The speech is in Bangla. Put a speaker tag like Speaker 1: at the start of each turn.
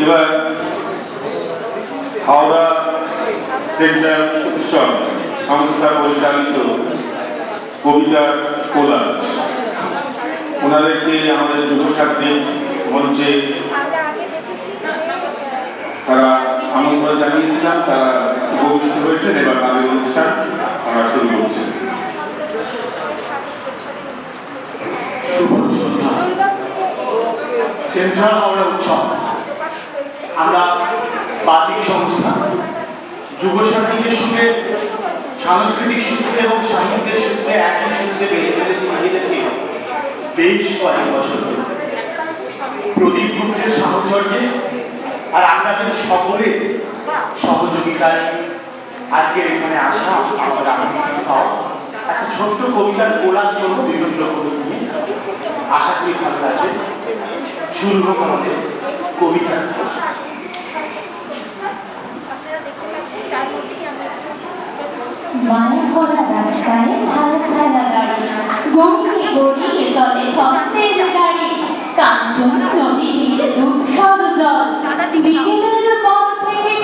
Speaker 1: এবার হাওড়া সেন্ট্রাল উৎসব সংস্থা পরিচালিত কবিতা কোলাজ, ওনাদেরকে আমাদের যুবসাথী মঞ্চে তারা আমন্ত্রণ জানিয়েছিলাম, তারা উপবিষ্ট হয়েছেন। এবার তাদের অনুষ্ঠান আমরা শুরু করছি।
Speaker 2: সেন্ট্রাল হাওড়া উৎসব আমরা বাচিক সংস্থা যুবসাথীদের সঙ্গে সাংস্কৃতিক সূত্রে এবং সাহিত্যের সূত্রে একই সূত্রে বেড়ে চলেছি নিজেদেরকে বেশ কয়েক বছর ধরে। প্রদীপ গুপ্তের সাহচর্যে আর আপনাদের সকলের সহযোগিতায় আজকের এখানে আসা আমাদের আনন্দিত হওয়া। একটা ছোট্ট কবিতার কোলাজ করবো বিভিন্ন কবি নিয়ে, আশা করি ভালো লাগবে। শুরু হোক আমাদের কবিতা।
Speaker 3: মায়া ভরা রাস্তায় ছায়া ছায়া গাড়ি গড়িয়ে গড়িয়ে চলে ছন্দে